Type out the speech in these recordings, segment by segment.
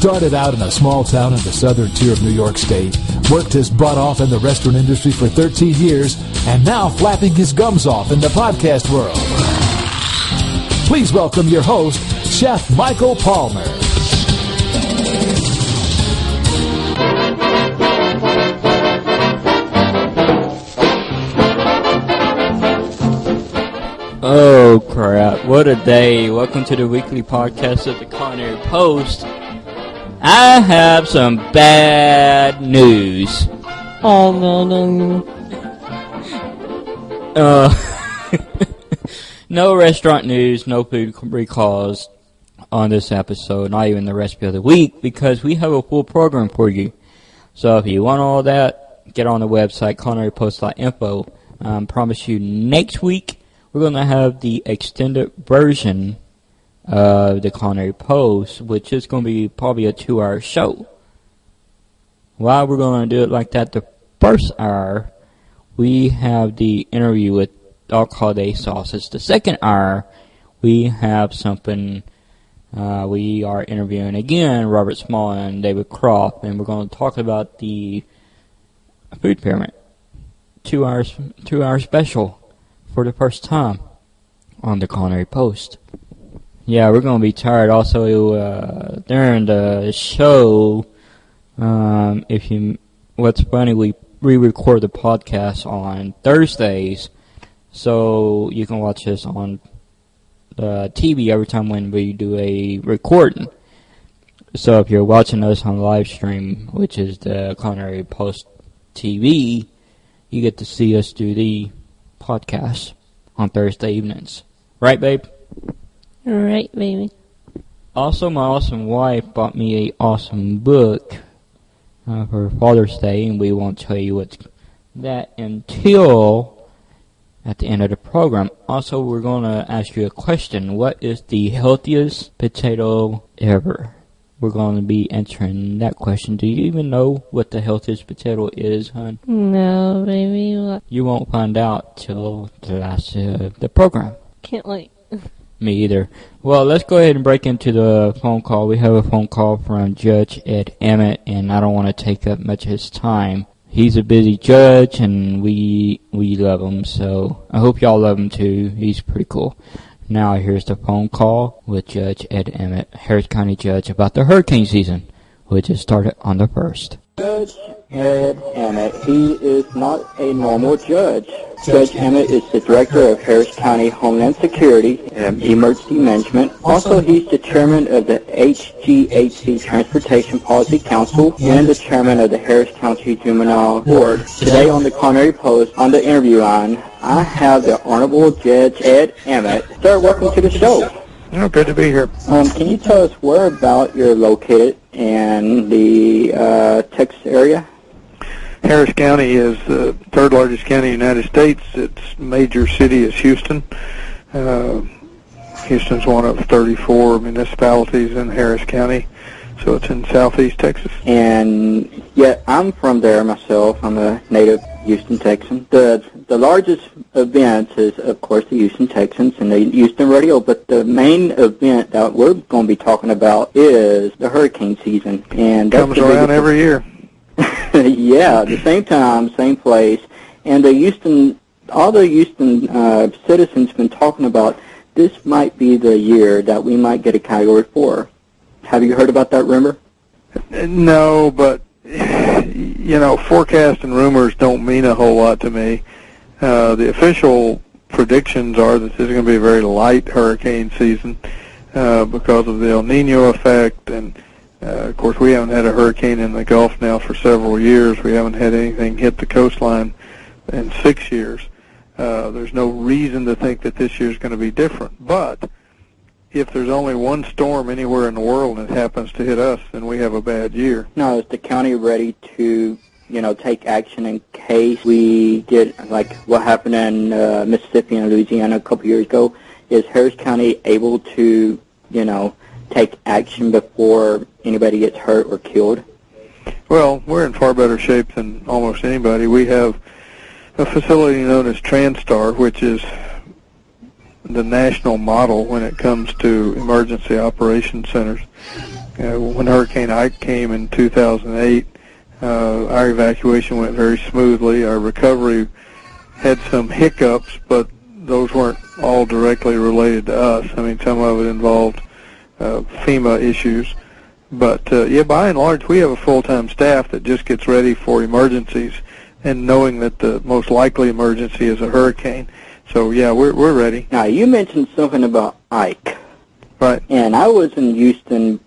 Started out in a small town in the southern tier of New York State, worked his butt off in the restaurant industry for 13 years, and now flapping his gums off in the podcast world. Please welcome your host, Chef Michael Palmer. Oh crap, what a day. Welcome to the weekly podcast of the Culinary Post. I have some bad news. Oh no. No restaurant news, no food recalls on this episode, not even the recipe of the week, because we have a full program for you. So if you want all that, get on the website, culinarypost.info. Promise you next week, we're going to have the extended version of the Culinary Post, which is going to be probably a 2-hour show. Why we're going to do it like that, the first hour, we have the interview with Alcalde Sauces. The second hour, we have something, we are interviewing again Robert Small and David Croft, and we're going to talk about the food pyramid. 2 hour special for the first time on the Culinary Post. Yeah, we're going to be tired. Also, during the show, what's funny, we re-record the podcast on Thursdays, so you can watch us on TV every time when we do a recording. So if you're watching us on live stream, which is the Culinary Post TV, you get to see us do the podcast on Thursday evenings. Right, babe? Right, baby. Also, my awesome wife bought me a awesome book for Father's Day, and we won't tell you what's that until at the end of the program. Also, we're going to ask you a question. What is the healthiest potato ever? We're going to be answering that question. Do you even know what the healthiest potato is, hon? No, baby. What? You won't find out till the last of the program. Can't wait. Me either. Well, let's go ahead and break into the phone call. We have a phone call from Judge Ed Emmett, and I don't want to take up much of his time. He's a busy judge, and we love him, so I hope y'all love him too. He's pretty cool. Now here's the phone call with Judge Ed Emmett, Harris County Judge, about the hurricane season, which has started on the 1st. Judge Ed Emmett, he is not a normal judge. Judge Emmett is the Director of Harris County Homeland Security and Emergency Management. Also, he's the Chairman of the HGHC Transportation Policy Council and the Chairman of the Harris County Juvenile Board. Today on the Culinary Post, on the interview line, I have the Honorable Judge Ed Emmett. Sir, welcome to the show. Oh, good to be here. Can you tell us where about you're located in the Texas area? Harris County is the third largest county in the United States. Its major city is Houston. Houston's one of 34 municipalities in Harris County, so it's in southeast Texas. And yeah, I'm from there myself. I'm a native Houston Texan. The largest event is, of course, the Houston Texans and the Houston Rodeo, but the main event that we're going to be talking about is the hurricane season. And that comes around every year. Yeah, the same time, same place. And all the Houston citizens have been talking about this might be the year that we might get a Category 4. Have you heard about that rumor? No, but, forecasts and rumors don't mean a whole lot to me. The official predictions are that this is going to be a very light hurricane season because of the El Nino effect. And, of course, we haven't had a hurricane in the Gulf now for several years. We haven't had anything hit the coastline in 6 years. There's no reason to think that this year is going to be different. But if there's only one storm anywhere in the world and it happens to hit us, then we have a bad year. Now, is the county ready to, take action in case we get, like what happened in Mississippi and Louisiana a couple years ago? Is Harris County able to, take action before anybody gets hurt or killed? Well, we're in far better shape than almost anybody. We have a facility known as TranStar, which is the national model when it comes to emergency operation centers. When Hurricane Ike came in 2008, our evacuation went very smoothly. Our recovery had some hiccups, but those weren't all directly related to us. I mean, some of it involved FEMA issues. But, by and large, we have a full-time staff that just gets ready for emergencies and knowing that the most likely emergency is a hurricane. So, we're ready. Now, you mentioned something about Ike. Right. And I was in Houston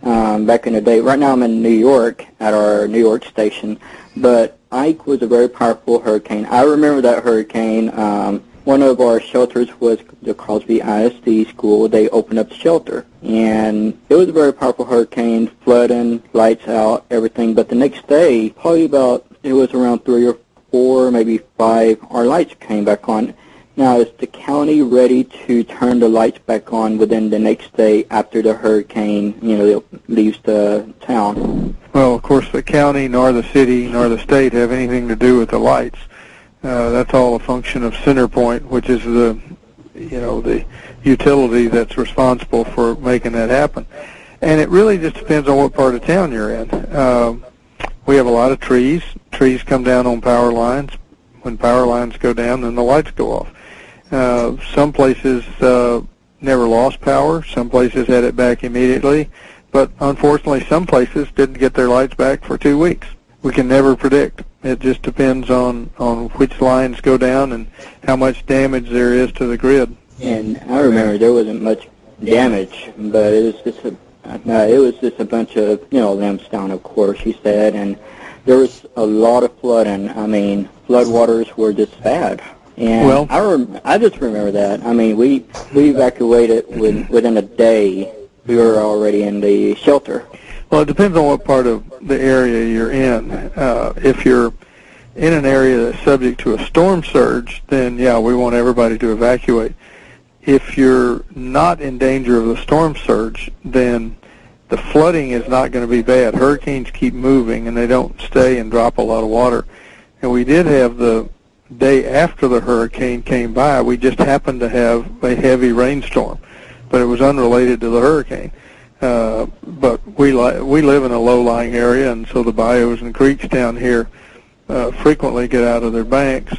back in the day. Right now I'm in New York at our New York station. But Ike was a very powerful hurricane. I remember that hurricane. One of our shelters was the Crosby ISD school. They opened up the shelter. And it was a very powerful hurricane, flooding, lights out, everything. But the next day, probably it was around 3 or 4, maybe 5, our lights came back on. Now, is the county ready to turn the lights back on within the next day after the hurricane, leaves the town? Well, of course, the county, nor the city, nor the state have anything to do with the lights. That's all a function of CenterPoint, which is the utility that's responsible for making that happen. And it really just depends on what part of town you're in. We have a lot of trees. Trees come down on power lines. When power lines go down, then the lights go off. Some places never lost power. Some places had it back immediately. But unfortunately, some places didn't get their lights back for 2 weeks. We can never predict. It just depends on which lines go down and how much damage there is to the grid. And I remember there wasn't much damage, but it was just a bunch of, lamps down, of course, you said, and there was a lot of flooding. I mean, floodwaters were just bad. And I just remember that. I mean, we evacuated within a day. We were already in the shelter. Well, it depends on what part of the area you're in. If you're in an area that's subject to a storm surge, then, we want everybody to evacuate. If you're not in danger of the storm surge, then the flooding is not going to be bad. Hurricanes keep moving, and they don't stay and drop a lot of water. And we did have the day after the hurricane came by, we just happened to have a heavy rainstorm, but it was unrelated to the hurricane. But we live in a low-lying area, and so the bayous and creeks down here frequently get out of their banks.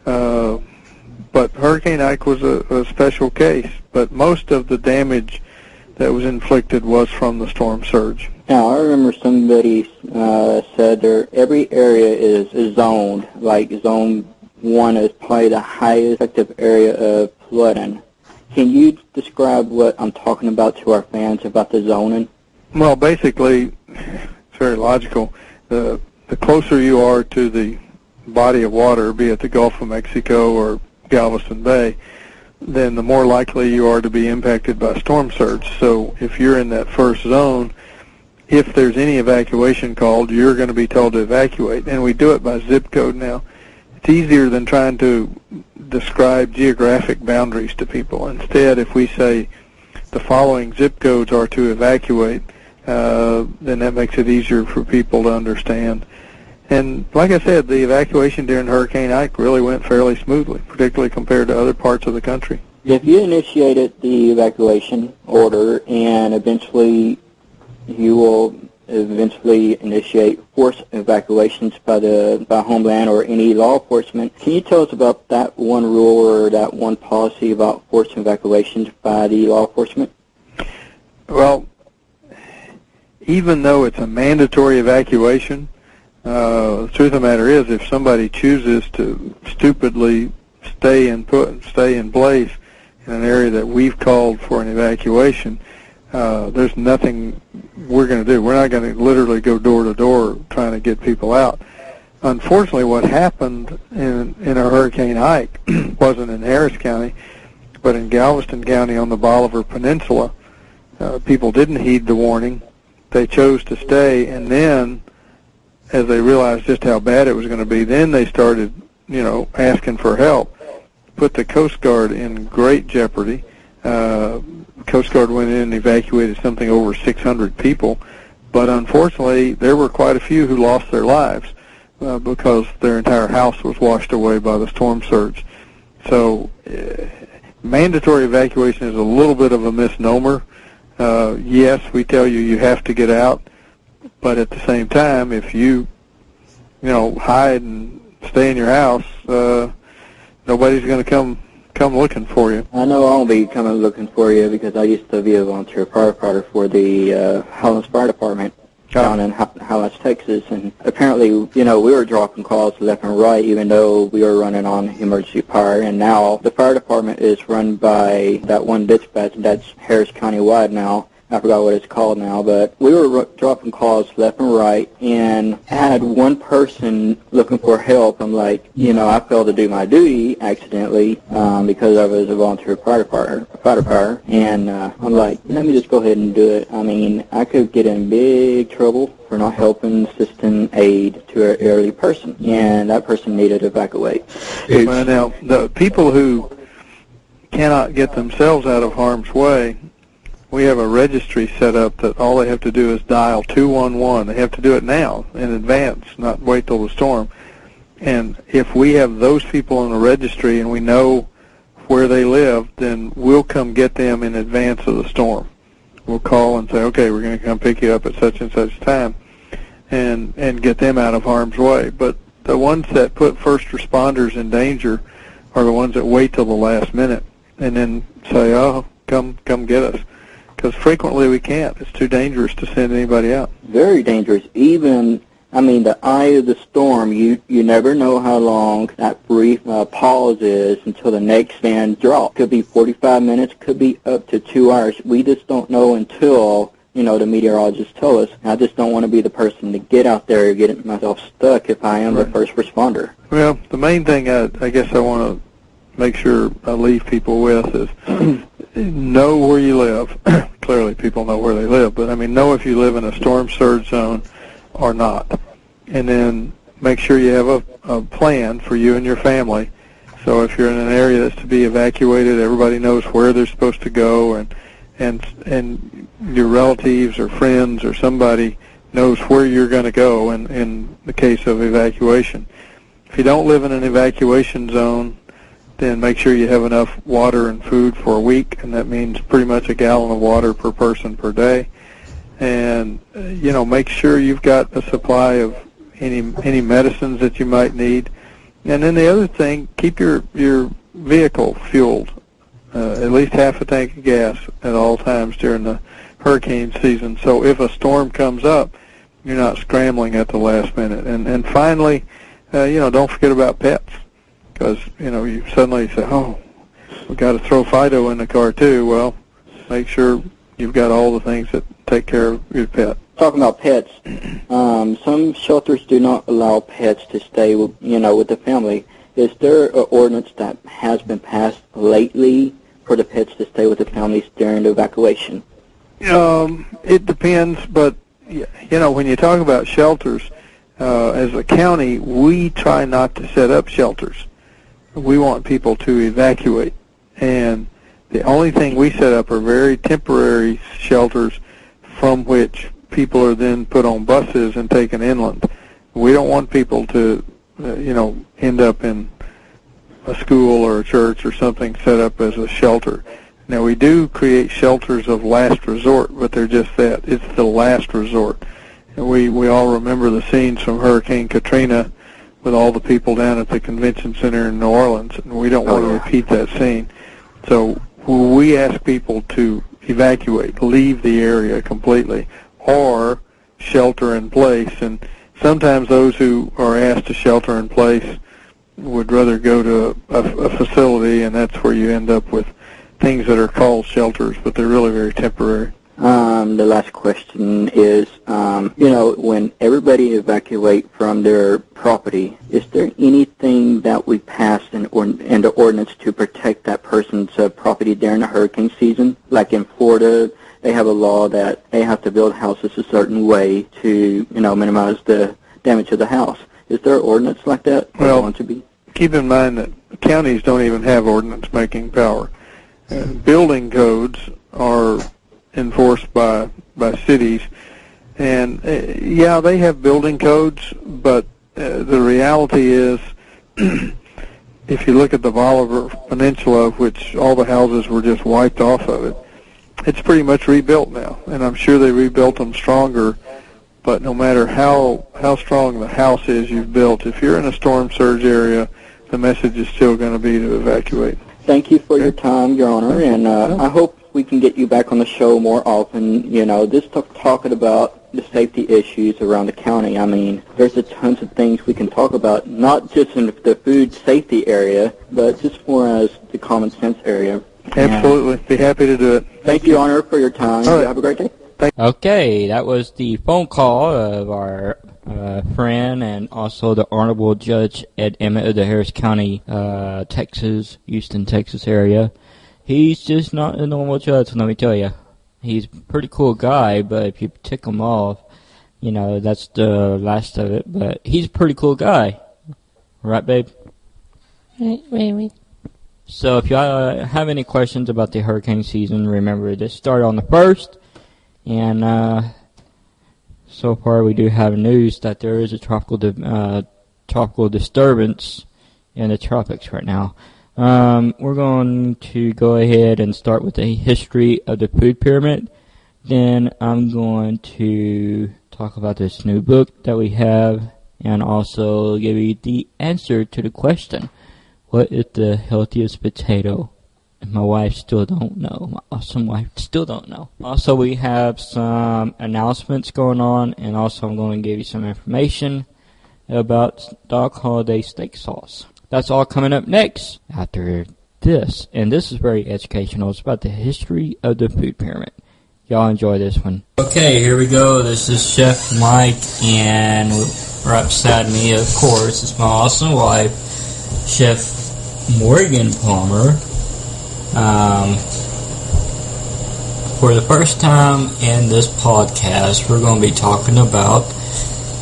But Hurricane Ike was a special case, but most of the damage that was inflicted was from the storm surge. Now, I remember somebody said every area is zoned, like Zone 1 is probably the highest effective area of flooding. Can you describe what I'm talking about to our fans about the zoning? Well, basically, it's very logical. The closer you are to the body of water, be it the Gulf of Mexico or Galveston Bay, then the more likely you are to be impacted by storm surge. So if you're in that first zone, if there's any evacuation called, you're going to be told to evacuate. And we do it by zip code now. It's easier than trying to describe geographic boundaries to people. Instead, if we say the following zip codes are to evacuate, then that makes it easier for people to understand. And like I said, the evacuation during Hurricane Ike really went fairly smoothly, particularly compared to other parts of the country. If you initiated the evacuation order and eventually you will initiate forced evacuations by Homeland or any law enforcement, can you tell us about that one rule or that one policy about forced evacuations by the law enforcement? Well, even though it's a mandatory evacuation, the truth of the matter is, if somebody chooses to stupidly stay in place in an area that we've called for an evacuation, there's nothing we're going to do. We're not going to literally go door to door trying to get people out. Unfortunately, what happened in a Hurricane Ike wasn't in Harris County, but in Galveston County on the Bolivar Peninsula. People didn't heed the warning. They chose to stay, and then as they realized just how bad it was going to be, then they started, asking for help. Put the Coast Guard in great jeopardy. Coast Guard went in and evacuated something over 600 people, but unfortunately there were quite a few who lost their lives because their entire house was washed away by the storm surge. So mandatory evacuation is a little bit of a misnomer. Yes, we tell you have to get out, but at the same time, if you hide and stay in your house, nobody's going to come looking for you. I know I won't be coming looking for you because I used to be a volunteer firefighter for the Highlands Fire Department down in Highlands, Texas, and apparently, we were dropping calls left and right even though we were running on emergency power, and now the fire department is run by that one dispatch that's Harris County wide now. I forgot what it's called now, but we were dropping calls left and right, and I had one person looking for help. I'm like, I failed to do my duty accidentally because I was a volunteer firefighter, and I'm like, let me just go ahead and do it. I mean, I could get in big trouble for not helping assisting aid to an elderly person, and that person needed to evacuate. Well, now, the people who cannot get themselves out of harm's way, we have a registry set up that all they have to do is dial 211. They have to do it now in advance, not wait till the storm. And if we have those people on the registry and we know where they live, then we'll come get them in advance of the storm. We'll call and say, okay, we're going to come pick you up at such and such time and get them out of harm's way. But the ones that put first responders in danger are the ones that wait till the last minute and then say, oh, come get us. Because frequently we can't. It's too dangerous to send anybody out. Very dangerous. Even, the eye of the storm, you never know how long that brief pause is until the next band drop. Could be 45 minutes, could be up to 2 hours. We just don't know until, the meteorologists tell us. I just don't want to be the person to get out there and get myself stuck if I am the first responder. Well, the main thing I guess I want to make sure I leave people with is know where you live. Clearly people know where they live, but know if you live in a storm surge zone or not. And then make sure you have a plan for you and your family. So if you're in an area that's to be evacuated, everybody knows where they're supposed to go, and your relatives or friends or somebody knows where you're going to go in the case of evacuation. If you don't live in an evacuation zone, then make sure you have enough water and food for a week, and that means pretty much a gallon of water per person per day. And, make sure you've got a supply of any medicines that you might need. And then the other thing, keep your vehicle fueled, at least half a tank of gas at all times during the hurricane season. So if a storm comes up, you're not scrambling at the last minute. And finally, don't forget about pets. Because, you suddenly say, oh, we've got to throw Fido in the car too. Well, make sure you've got all the things that take care of your pet. Talking about pets, some shelters do not allow pets to stay with the family. Is there an ordinance that has been passed lately for the pets to stay with the families during the evacuation? It depends, but, when you talk about shelters, as a county, we try not to set up shelters. We want people to evacuate, and the only thing we set up are very temporary shelters from which people are then put on buses and taken inland. We don't want people to, end up in a school or a church or something set up as a shelter. Now, we do create shelters of last resort, but they're just that. It's the last resort. And we all remember the scenes from Hurricane Katrina with all the people down at the convention center in New Orleans, and we don't want to repeat that scene. So we ask people to evacuate, leave the area completely, or shelter in place. And sometimes those who are asked to shelter in place would rather go to a facility, and that's where you end up with things that are called shelters, but they're really very temporary. The last question is, when everybody evacuate from their property, is there anything that we passed in the ordinance to protect that person's property during the hurricane season? Like in Florida, they have a law that they have to build houses a certain way to, minimize the damage to the house. Is there an ordinance like that? Well, keep in mind that counties don't even have ordinance-making power. Building codes are enforced by cities, and they have building codes, but the reality is if you look at the Bolivar Peninsula, which all the houses were just wiped off of it, it's pretty much rebuilt now, and I'm sure they rebuilt them stronger. But no matter how strong the house is you've built, if you're in a storm surge area, the message is still going to be to evacuate. Thank you for your time, Your Honor, and I hope we can get you back on the show more often. Just talking about the safety issues around the county. I mean, there's a tons of things we can talk about, not just in the food safety area, but just more as the common sense area. Absolutely. Be happy to do it. Thank you, Your Honor, for your time. All right. Have a great day. Okay, that was the phone call of our friend and also the Honorable Judge Ed Emmett of the Harris County, Texas, Houston, Texas area. He's just not a normal judge, let me tell you. He's a pretty cool guy, but if you tick him off, that's the last of it. But he's a pretty cool guy. Right, babe? Right, baby. So if you have any questions about the hurricane season, remember this started on the 1st. And so far we do have news that there is a tropical disturbance in the tropics right now. We're going to go ahead and start with the history of the food pyramid. Then I'm going to talk about this new book that we have and also give you the answer to the question, what is the healthiest potato? And my wife still don't know. My awesome wife still don't know. Also, we have some announcements going on, and also I'm going to give you some information about Dog Holiday Steak Sauce. That's all coming up next after this. And this is very educational. It's about the history of the food pyramid. Y'all enjoy this one. Okay, here we go. This is Chef Mike, and right beside me, of course, is my awesome wife, Chef Morgan Palmer. For the first time in this podcast, we're going to be talking about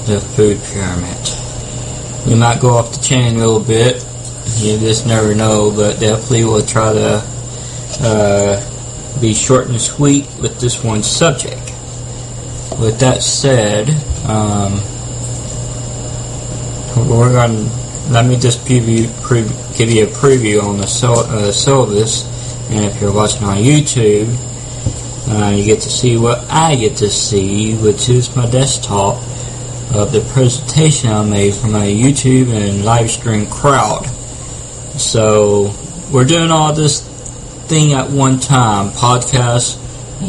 the food pyramid. We might go off the chain a little bit. You just never know, but definitely we'll try to be short and sweet with this one subject. With that said, let me just give you a preview on the syllabus. And if you're watching on YouTube, you get to see what I get to see, which is my desktop of the presentation I made for my YouTube and live stream crowd. So we're doing all this thing at one time, podcast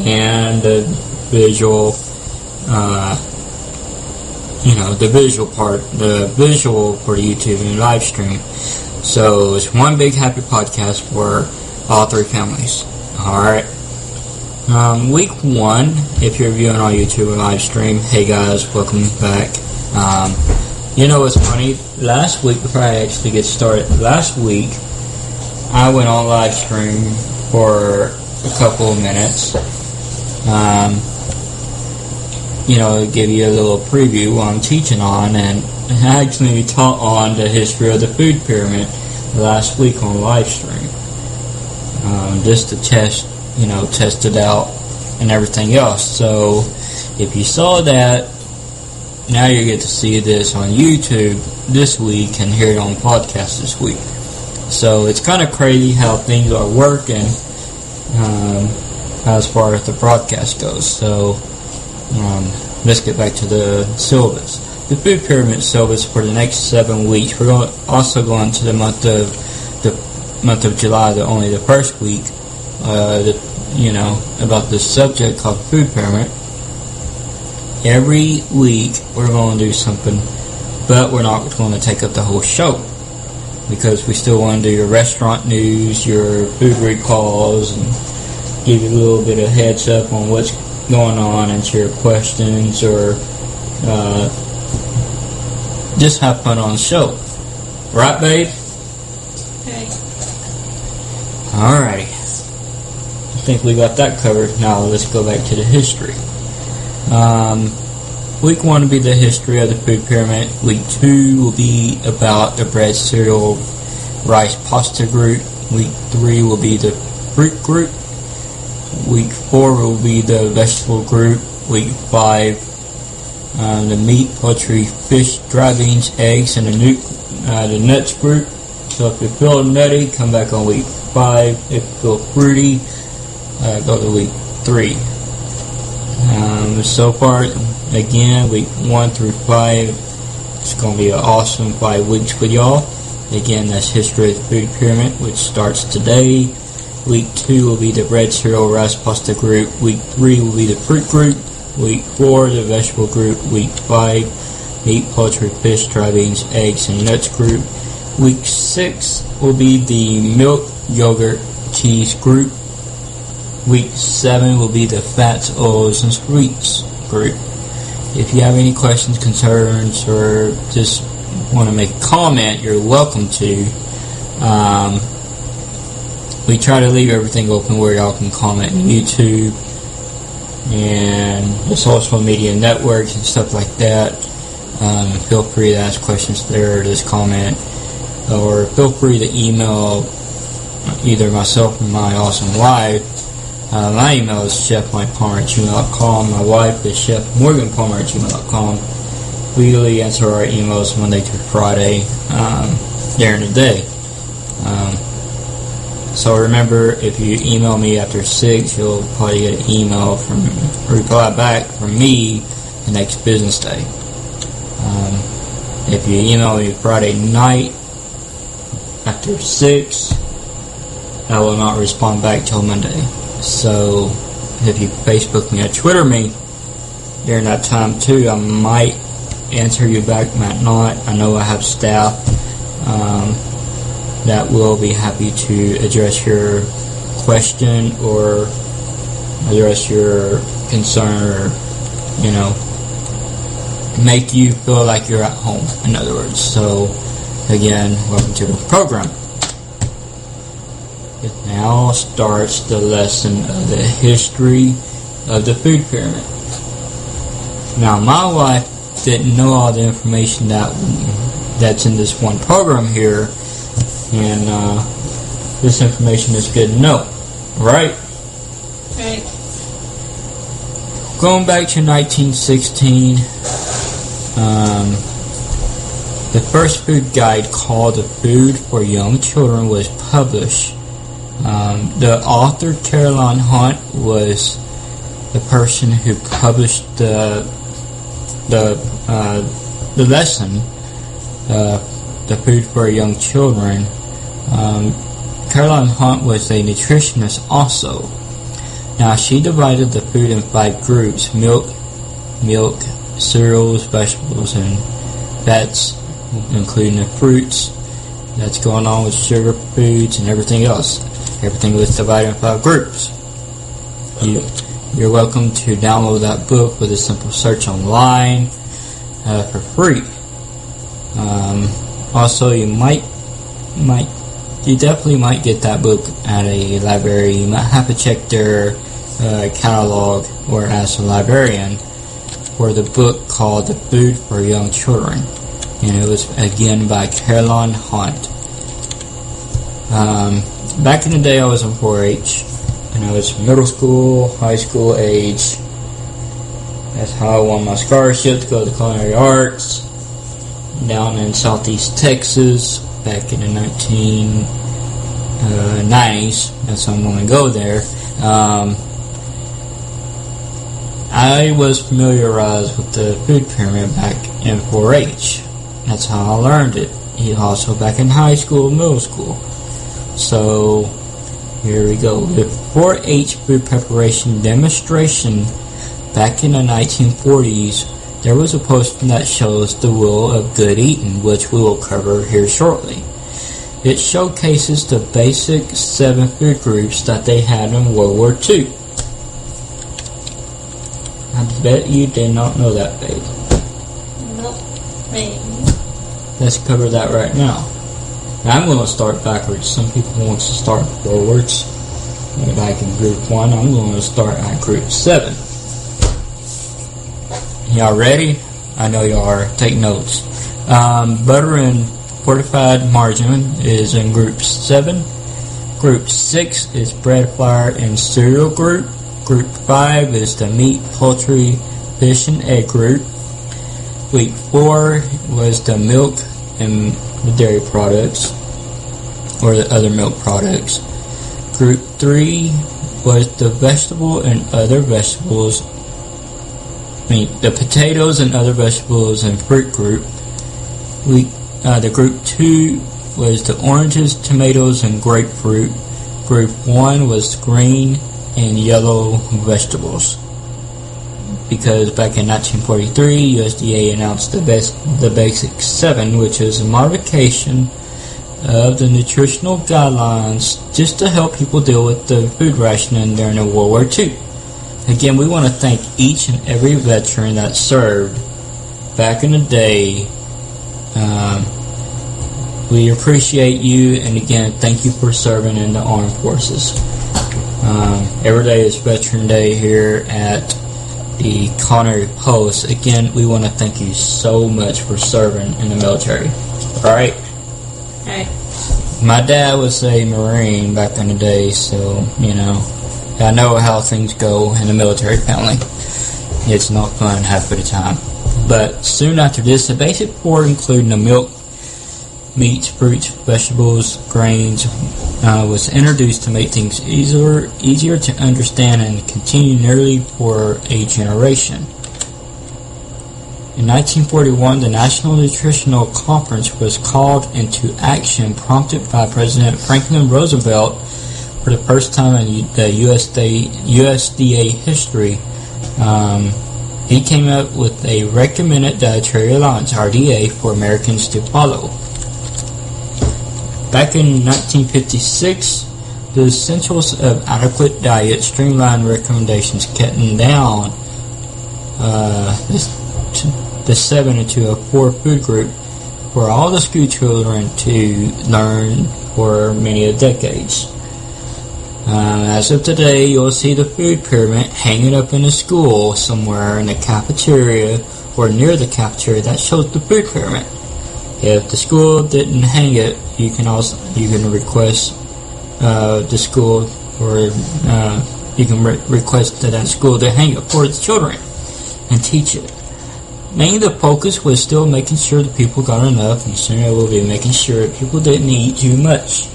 and the visual, the visual part, the visual for the YouTube and live stream. So it's one big happy podcast for all three families. Alright. Week 1, if you're viewing on YouTube or live stream, hey guys, welcome back. What's funny? Last week, before I actually get started, last week, I went on live stream for a couple of minutes. Give you a little preview what I'm teaching on, and I actually taught on the history of the food pyramid last week on live stream. Just to test it out and everything else. So if you saw that, now you get to see this on YouTube this week and hear it on podcast this week. So it's kind of crazy how things are working as far as the broadcast goes. So let's get back to the syllabus. The food pyramid syllabus for the next 7 weeks. We're also going to the month of July, only the first week. About this subject called food pyramid. Every week we're going to do something, but we're not going to take up the whole show because we still want to do your restaurant news, your food recalls, and give you a little bit of heads up on what's going on, answer your questions, or just have fun on the show. Right, babe? Okay. Alrighty. I think we got that covered. Now let's go back to the history. Week 1 will be the history of the food pyramid. Week 2 will be about the bread, cereal, rice, pasta group. Week 3 will be the fruit group. Week 4 will be the vegetable group. Week 5, the meat, poultry, fish, dry beans, eggs, and the nuts group. So if you feel nutty, come back on week 5. If you feel fruity, go to week 3. So far, again, week 1 through 5, it's going to be an awesome 5 weeks with y'all. Again, that's History of the Food Pyramid, which starts today. Week 2 will be the bread, cereal, rice, pasta group. Week 3 will be the fruit group. Week 4, the vegetable group. Week 5, meat, poultry, fish, dry beans, eggs, and nuts group. Week 6 will be the milk, yogurt, cheese group. Week 7 will be the fats, oils, and sweets group. If you have any questions, concerns, or just want to make a comment, you're welcome to. We try to leave everything open where y'all can comment on YouTube and the social media networks and stuff like that. Feel free to ask questions there, just comment, or feel free to email either myself or my awesome wife. My email is chefmikepalmer@gmail.com. My wife is chefmorganpalmer@gmail.com. We usually answer our emails Monday through Friday during the day. So remember, if you email me after 6, you'll probably get an reply back from me the next business day. If you email me Friday night after 6, I will not respond back till Monday. So if you Facebook me or Twitter me during that time too, I might answer you back, might not. I know I have staff that will be happy to address your question or address your concern, or, make you feel like you're at home, in other words. So again, welcome to the program. It now starts the lesson of the history of the food pyramid. Now, my wife didn't know all the information that's in this one program here, and this information is good to know, right? Right. Going back to 1916, the first food guide called The Food for Young Children was published. The author, Caroline Hunt, was the person who published the lesson, The Food for Young Children. Caroline Hunt was a nutritionist also. Now, she divided the food in 5 groups: milk, cereals, vegetables, and fats, including the fruits that's going on with sugar foods and everything else. Everything was divided in 5 groups. You're welcome to download that book with a simple search online for free. Also, you definitely might get that book at a library. You might have to check their catalog or ask a librarian for the book called The Food for Young Children, and it was again by Caroline Hunt. Back in the day, I was in 4-H, and I was middle school, high school age. That's how I won my scholarship to go to Culinary Arts down in Southeast Texas back in the 1990s. That's how I'm going to go there. I was familiarized with the food pyramid back in 4-H. That's how I learned it. Also back in high school, middle school. So here we go. The 4-H food preparation demonstration back in the 1940s, there was a poster that shows the wheel of good eating, which we will cover here shortly. It showcases the basic 7 food groups that they had in World War II. I bet you did not know that, babe. Nope. Right. Let's cover that right now. I'm going to start backwards. Some people want to start forwards. Back in group 1, I'm going to start at group 7. Y'all ready? I know y'all are. Take notes. Butter and fortified margarine is in group 7. Group 6 is bread, flour, and cereal group. Group 5 is the meat, poultry, fish, and egg group. Week 4 was the milk and the dairy products, or the other milk products. Group 3 was the vegetable and other vegetables. The potatoes and other vegetables and fruit group. The group 2 was the oranges, tomatoes, and grapefruit. Group 1 was green and yellow vegetables. Because back in 1943, USDA announced the Basic 7, which is a modification of the nutritional guidelines just to help people deal with the food rationing during the World War II. Again, we want to thank each and every veteran that served back in the day. We appreciate you, and again, thank you for serving in the armed forces. Every day is Veteran Day here at the Culinary Post. Again, we want to thank you so much for serving in the military. Alright? Alright. My dad was a Marine back in the day, so, I know how things go in the military family. It's not fun half of the time. But soon after this, the basic 4, including the milk, meats, fruits, vegetables, grains, was introduced to make things easier to understand and continue nearly for a generation. In 1941, the National Nutritional Conference was called into action, prompted by President Franklin Roosevelt for the first time in the USDA history. He came up with a recommended dietary allowance, RDA, for Americans to follow. Back in 1956, the Essentials of Adequate Diet streamlined recommendations, cutting down the 7 into a 4 food group for all the school children to learn for many decades. As of today, you'll see the food pyramid hanging up in a school somewhere in the cafeteria or near the cafeteria that shows the food pyramid. If the school didn't hang it, you can request the school, or you can request that school to hang it for its children and teach it. Mainly the focus was still making sure that people got enough, and soon it will be making sure that people didn't eat too much.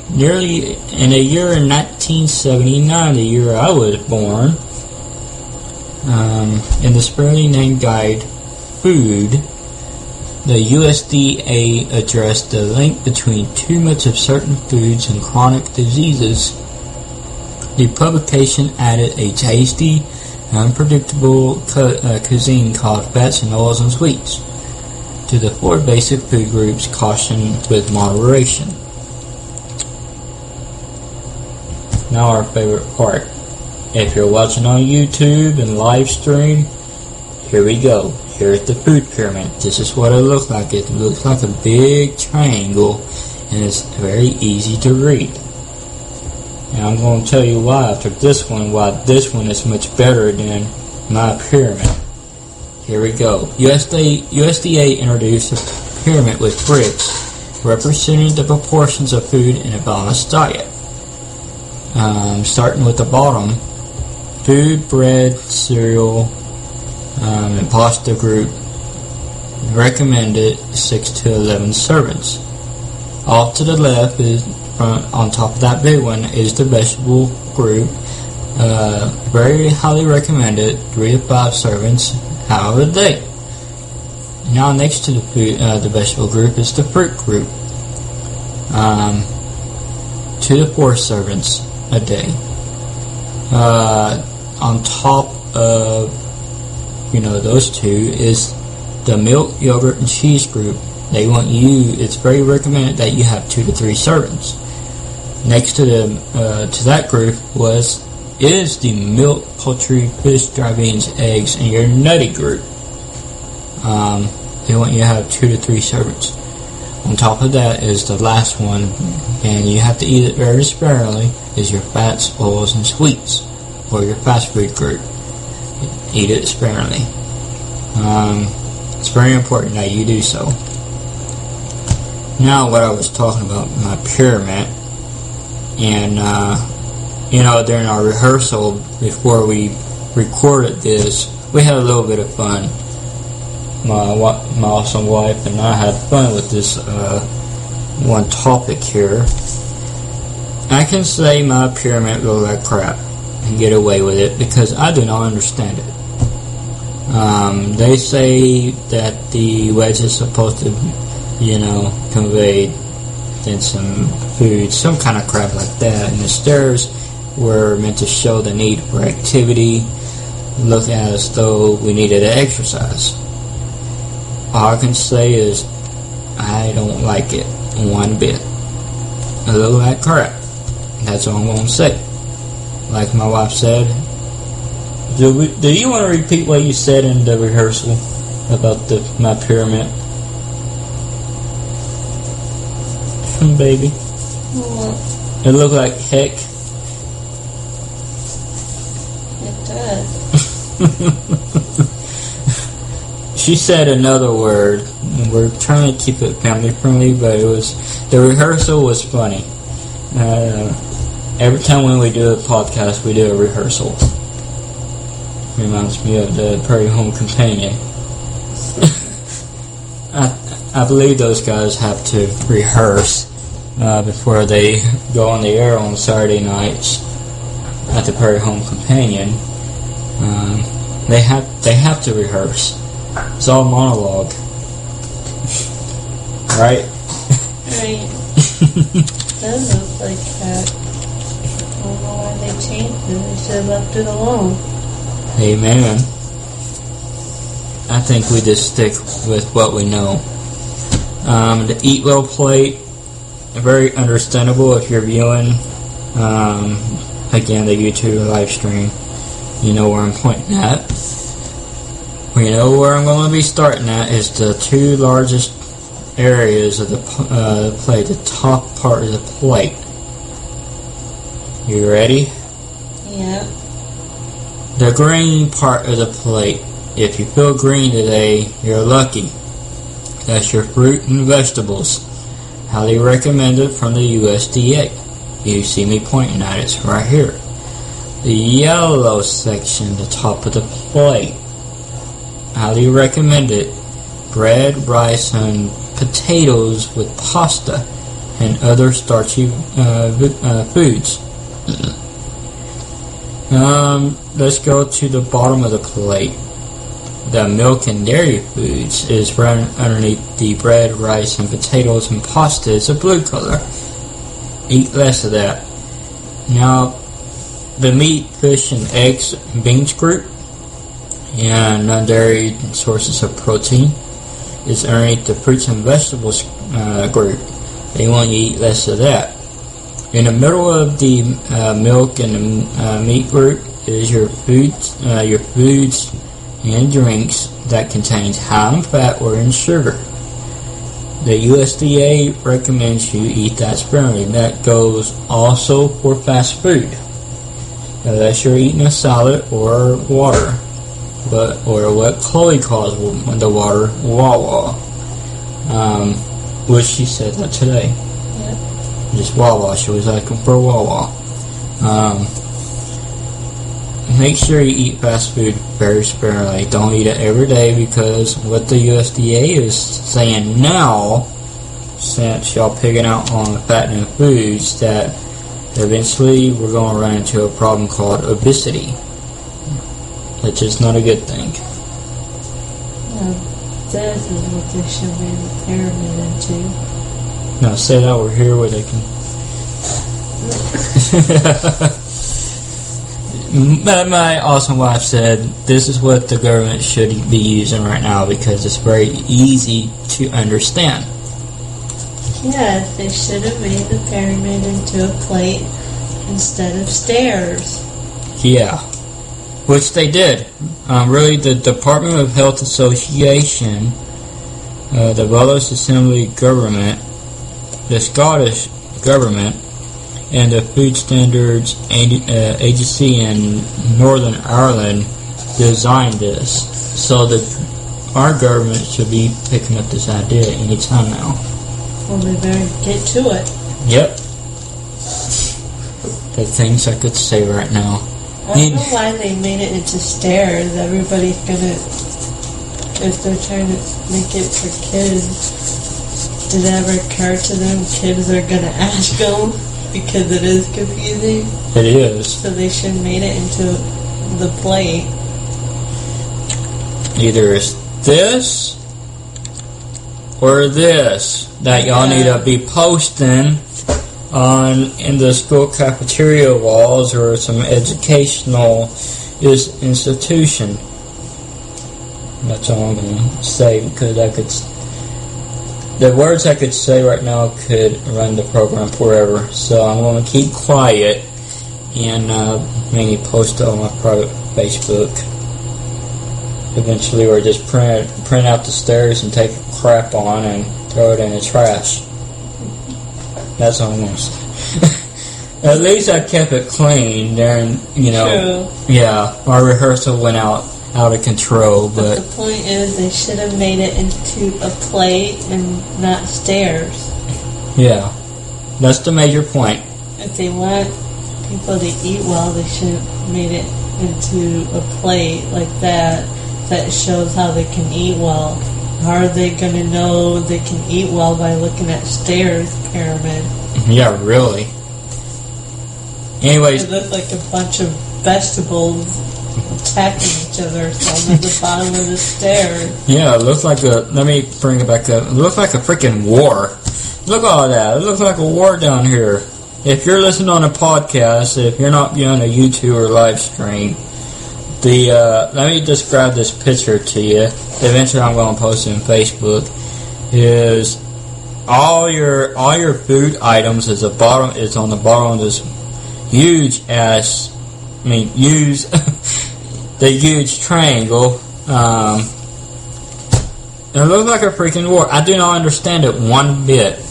Nearly in a year in 1979, the year I was born, in the sparingly named guide, Food, the USDA addressed the link between too much of certain foods and chronic diseases. The publication added a tasty, unpredictable cuisine called fats and oils and sweets to the 4 basic food groups, cautioned with moderation. Now our favorite part. If you're watching on YouTube and live stream, here we go. Here's the food pyramid. This is what it looks like. It looks like a big triangle, and it's very easy to read. And I'm going to tell you why after this one, why this one is much better than my pyramid. Here we go. USDA introduced a pyramid with bricks representing the proportions of food in a balanced diet. Starting with the bottom, food, bread, cereal, and pasta group recommended 6 to 11 servings. Off to the left is on top of that big one is the vegetable group. Very highly recommended 3 to 5 servings out of the day. Now next to the vegetable group is the fruit group. 2 to 4 servings a day. On top of those 2 is the milk, yogurt, and cheese group. It's very recommended that you have 2 to 3 servings. Next to that group is the milk, poultry, fish, dry beans, eggs, and your nutty group. They want you to have 2 to 3 servings. On top of that is the last one, and you have to eat it very sparingly, is your fats, oils, and sweets, or your fast food group. Eat it sparingly. It's very important that you do so. Now what I was talking about, my pyramid, and during our rehearsal before we recorded this, we had a little bit of fun. My awesome wife and I had fun with this one topic here. I can say my pyramid looks like crap and get away with it because I do not understand it. They say that the wedge is supposed to, convey then some food, some kind of crap like that. And the stairs were meant to show the need for activity, look as though we needed to exercise. All I can say is I don't like it one bit. It looks like crap. That's all I'm going to say. Like my wife said, do you want to repeat what you said in the rehearsal about my pyramid? Baby. What? It looked like heck. It does. She said another word. We're trying to keep it family friendly, but the rehearsal was funny. Every time when we do a podcast, we do a rehearsal. Reminds me of the Prairie Home Companion. I believe those guys have to rehearse before they go on the air on Saturday nights at the Prairie Home Companion. They have to rehearse. It's all monologue, right? Right. Does look like that. I don't know why they changed it. They should have left it alone. Amen. I think we just stick with what we know. The Eat Well plate, very understandable if you're viewing, again, the YouTube live stream. You know where I'm pointing at. You know where I'm going to be starting at is the two largest areas of the plate, the top part of the plate. You ready? Yeah. The green part of the plate. If you feel green today, you're lucky. That's your fruit and vegetables. Highly recommended from the USDA. You see me pointing at it, it's right here. The yellow section, the top of the plate. Highly recommended. Bread, rice, and potatoes with pasta and other starchy foods. Let's go to the bottom of the plate. The milk and dairy foods is right underneath the bread, rice, and potatoes, and pasta is a blue color. Eat less of that. Now, the meat, fish, and eggs, beans group, and non-dairy sources of protein is underneath the fruits and vegetables group. They want you to eat less of that. In the middle of the milk and the meat group is your foods and drinks that contains high in fat or in sugar. The USDA recommends you eat that sparingly. That goes also for fast food, unless you're eating a salad or water, or what Chloe calls the water, Wawa. Which she said that today. Yep. Just Wawa. She was asking for Wawa. Make sure you eat fast food very sparingly. Don't eat it every day, because what the USDA is saying now, since y'all picking out on fattening foods, that eventually we're going to run into a problem called obesity, which is not a good thing. This is what they should be the pyramid into. Now say that over here where they can... My awesome wife said this is what the government should be using right now because it's very easy to understand. Yes, they should have made the pyramid into a plate instead of stairs. Yeah, which they did. Really, the Department of Health Association, the Welsh Assembly government, the Scottish government, and the Food Standards Agency in Northern Ireland designed this. So our government should be picking up this idea any time now. Well, they better get to it. Yep. The things I could say right now. I don't know why they made it into stairs. Everybody's gonna, if they're trying to make it for kids, did it ever occur to them kids are gonna ask them? Because it is confusing. It is. So they should have made it into the plate. Either it's this or this that y'all need to be posting in the school cafeteria walls or some educational institution. That's all I'm going to say, because the words I could say right now could run the program forever. So I'm going to keep quiet and maybe post it on my private Facebook. Eventually, or just print out the stairs and take a crap on and throw it in the trash. That's all I'm going to say. At least I kept it clean during, True. Yeah, our rehearsal went out of control, But the point is, they should have made it into a plate and not stairs. Yeah, that's the major point. If they want people to eat well, they should have made it into a plate like that shows how they can eat well. How are they going to know they can eat well by looking at stairs pyramid? Yeah, really. Anyways, It looks like a bunch of vegetables attacking each other or something at the bottom of the stairs. yeah, it looks like let me bring it back up. It looks like a freaking war. Look at all that. It looks like a war down here. If you're listening on a podcast, if you're not viewing a YouTube or live stream, let me describe this picture to you. Eventually I'm going to post it on Facebook. Is all your food items is on the bottom of this huge the huge triangle. It looks like a freaking war. I do not understand it one bit.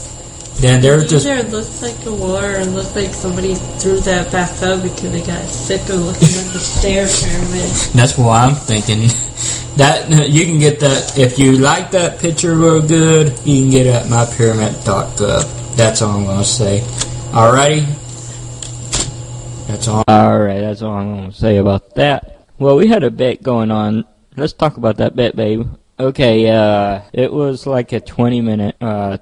Then there's just Either it looks like a war or it looks like somebody threw that back up because they got sick of looking at the stair pyramid. That's what I'm thinking. That you can get that if you like that picture real good. You can get it at mypyramid.gov. That's all I'm gonna say. Alrighty. That's all. Alright, that's all I'm gonna say about that. Well, we had a bet going on. Let's talk about that bet, babe. Okay, it was like a 20-minute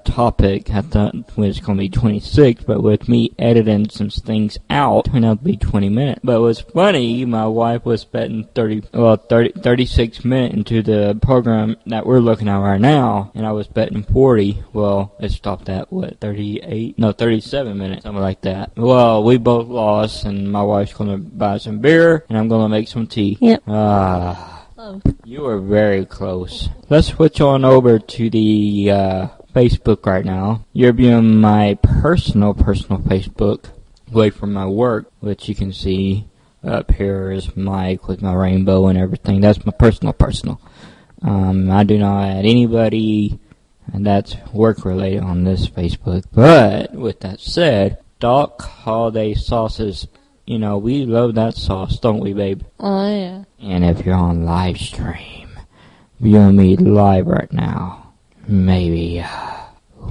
topic. I thought it was going to be 26, but with me editing some things out, it turned out to be 20 minutes. But it was funny, my wife was betting 36 minutes into the program that we're looking at right now, and I was betting 40. Well, it stopped at, 37 minutes, something like that. Well, we both lost, and my wife's going to buy some beer, and I'm going to make some tea. Yep. You were very close. Let's switch on over to the Facebook right now. You're viewing my personal Facebook, away from my work, which you can see up here is Mike with my rainbow and everything. That's my personal. I do not add anybody, and that's work related on this Facebook. But with that said, Doc Holiday Sauces. We love that sauce, don't we, babe? Oh, yeah. And if you're on live stream, viewing me live right now, maybe,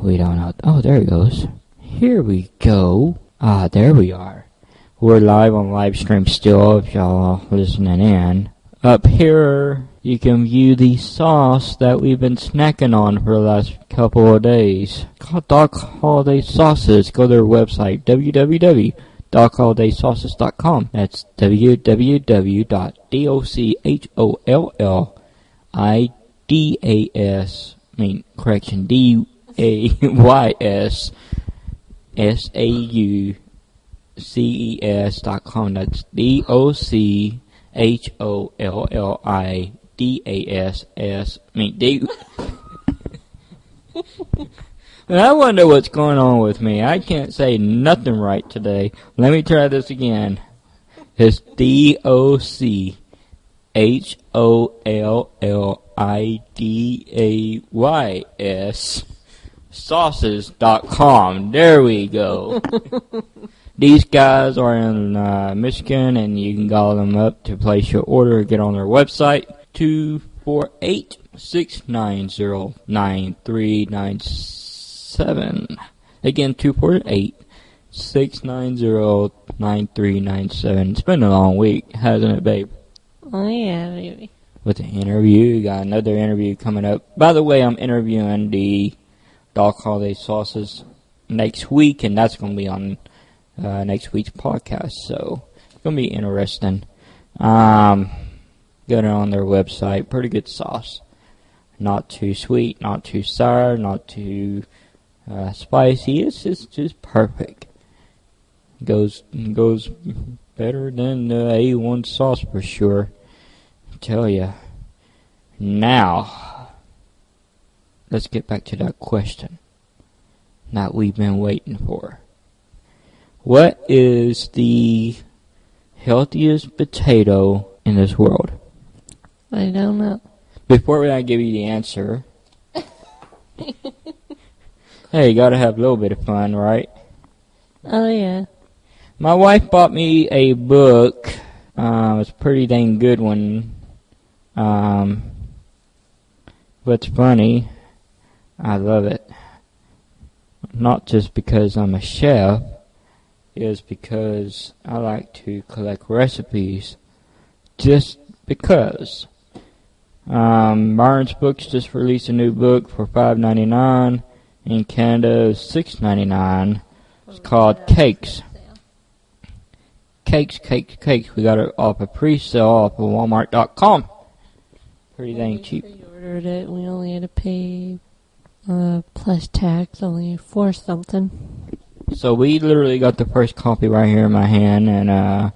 we don't know. Oh, there it goes. Here we go. There we are. We're live on live stream still, if y'all are listening in. Up here, you can view the sauce that we've been snacking on for the last couple of days. Called Doc Holiday Sauces. Go to their website, www.dochollidaysauces.com. That's DAYSauces.com. That's DOCHOLLIDASS. And I wonder what's going on with me. I can't say nothing right today. Let me try this again. It's DOCHOLLIDAYS sauces.com. There we go. These guys are in Michigan, and you can call them up to place your order or get on their website. 248-690-9397. Again, 248-690-9397. It's been a long week, hasn't it, babe? Oh, yeah, baby. With the interview, got another interview coming up. By the way, I'm interviewing the Doc Holiday Sauces next week, and that's going to be on next week's podcast. So it's going to be interesting. Going on their website, pretty good sauce. Not too sweet, not too sour, not too spicy. It's just perfect. Goes better than the A1 sauce for sure. I tell ya. Now, let's get back to that question that we've been waiting for. What is the healthiest potato in this world? I don't know. Before I give you the answer, hey, you gotta have a little bit of fun, right? Oh, yeah. My wife bought me a book. It's a pretty dang good one. What's funny, I love it. Not just because I'm a chef, it's because I like to collect recipes. Just because. Barnes Books just released a new book for $5.99. In Canada, it's $6.99. It's called Cakes. Cakes. We got it off a pre-sale off of Walmart.com. Pretty dang cheap. We ordered it. We only had to pay plus tax, only $4 something. So we literally got the first copy right here in my hand, and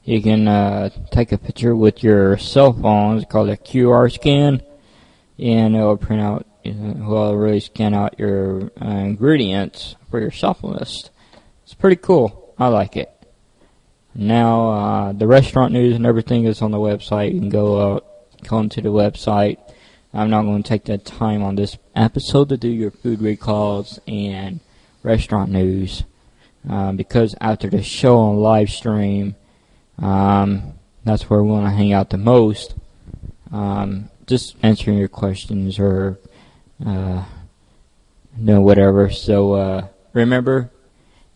you can take a picture with your cell phone. It's called a QR scan, and it'll print out. It'll really scan out your ingredients for your shopping list. It's pretty cool. I like it. Now the restaurant news and everything is on the website. You can go onto the website. I'm not going to take the time on this episode to do your food recalls and restaurant news because after the show on live stream, that's where we want to hang out the most. Just answering your questions or whatever. So remember,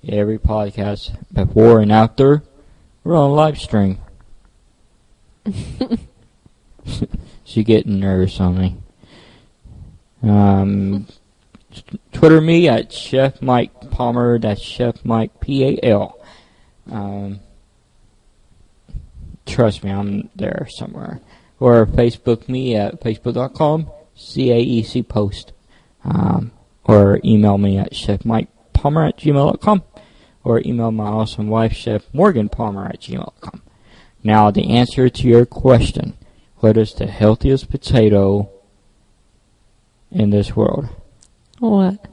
every podcast before and after, we're on live stream. She getting nervous on me. Twitter me at Chef Mike Palmer. That's Chef Mike PAL. Trust me, I'm there somewhere. Or Facebook me at facebook.com CAEC post. Or email me at chefmikepalmer@gmail.com. Or email my awesome wife, Chef Morgan Palmer @gmail.com. Now, the answer to your question, what is the healthiest potato in this world? What?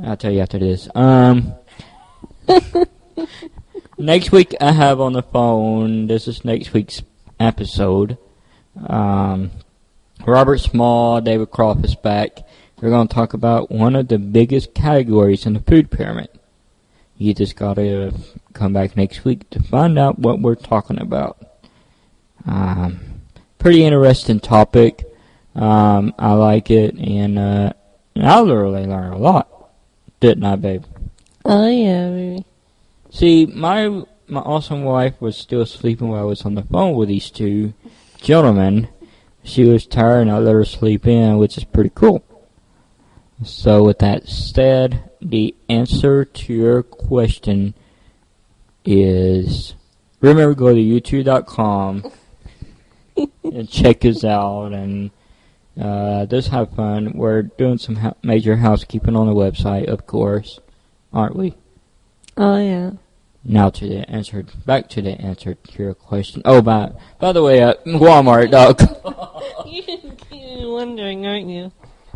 I'll tell you after this. Next week I have on the phone, this is next week's episode, Robert Small, David Croft is back. We're going to talk about one of the biggest categories in the food pyramid. You just got to come back next week to find out what we're talking about. Pretty interesting topic. I like it, and I literally learned a lot. Didn't I, babe? Oh, yeah, baby. See, my awesome wife was still sleeping while I was on the phone with these two gentlemen. She was tired, and I let her sleep in, which is pretty cool. So with that said, the answer to your question is, remember, go to youtube.com and check us out, and just have fun. We're doing some major housekeeping on the website, of course, aren't we? Oh, yeah. Now back to the answer to your question. Oh, by the way, at Walmart.com. You're wondering, aren't you?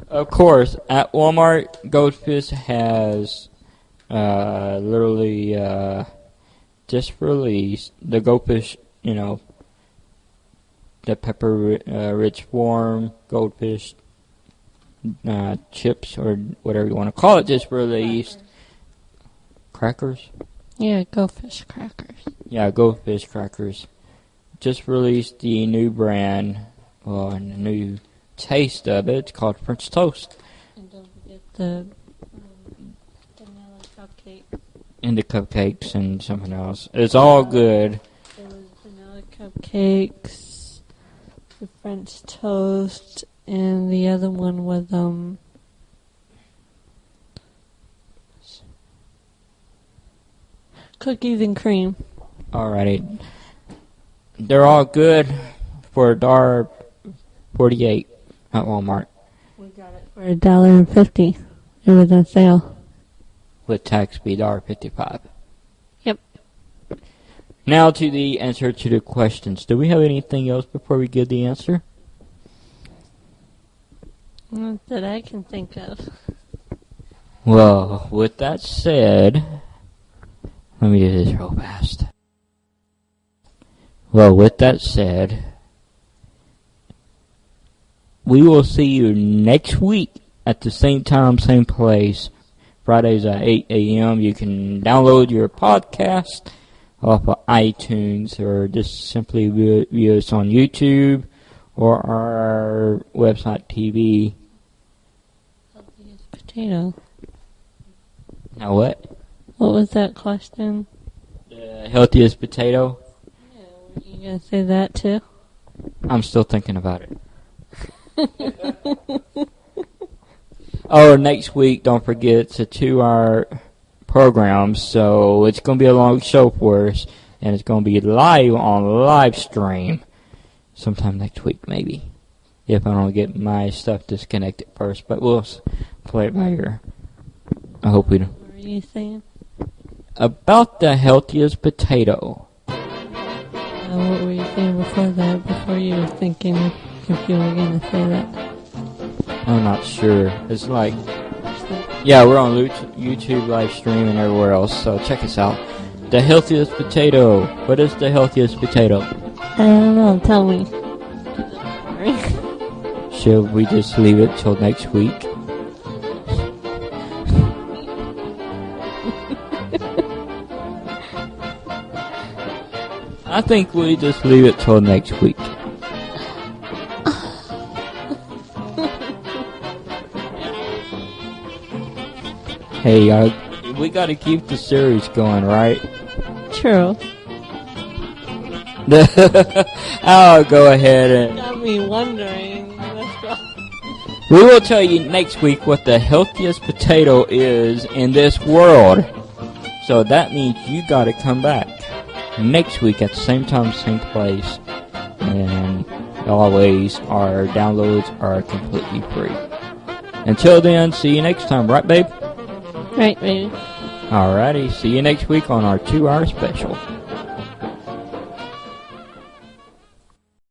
Of course, at Walmart, Goldfish has literally just released the Goldfish, the pepper-rich form Goldfish chips, or whatever you want to call it, just released. Crackers? Yeah, Goldfish crackers. Yeah, Goldfish crackers. Just released the new brand, and the new taste of it. It's called French Toast. And don't forget the vanilla cupcake. And the cupcakes and something else. It's all good. There was vanilla cupcakes, the French toast, and the other one was cookies and cream. Alrighty. They're all good for $1.48 at Walmart. We got it for $1.50. It was on sale. With tax be $1.55. Yep. Now to the answer to the questions. Do we have anything else before we give the answer? Not that I can think of. Well, with that said, let me do this real fast. Well, with that said, we will see you next week at the same time, same place. Fridays at 8 a.m. You can download your podcast off of iTunes or just simply view us on YouTube or our website TV. Potato. Now what? What was that question? The healthiest potato? Yeah, were you going to say that too? I'm still thinking about it. Oh, next week, don't forget, it's a 2-hour program, so it's going to be a long show for us, and it's going to be live on live stream sometime next week, maybe, if I don't get my stuff disconnected first, but we'll play it by ear. I hope we do. What were you saying? About the healthiest potato. What were you saying before that, before you were thinking if you were going to say that? I'm not sure. It's like, yeah, we're on YouTube live stream and everywhere else, so check us out. The healthiest potato. What is the healthiest potato? I don't know. Tell me. Should we just leave it till next week? I think we just leave it till next week. Hey, we gotta keep the series going, right? True. I'll go ahead and... Got me wondering. We will tell you next week what the healthiest potato is in this world. So that means you gotta come back next week at the same time, same place. And always, our downloads are completely free. Until then, see you next time, right, babe? Right, baby. Alrighty, see you next week on our 2-hour special.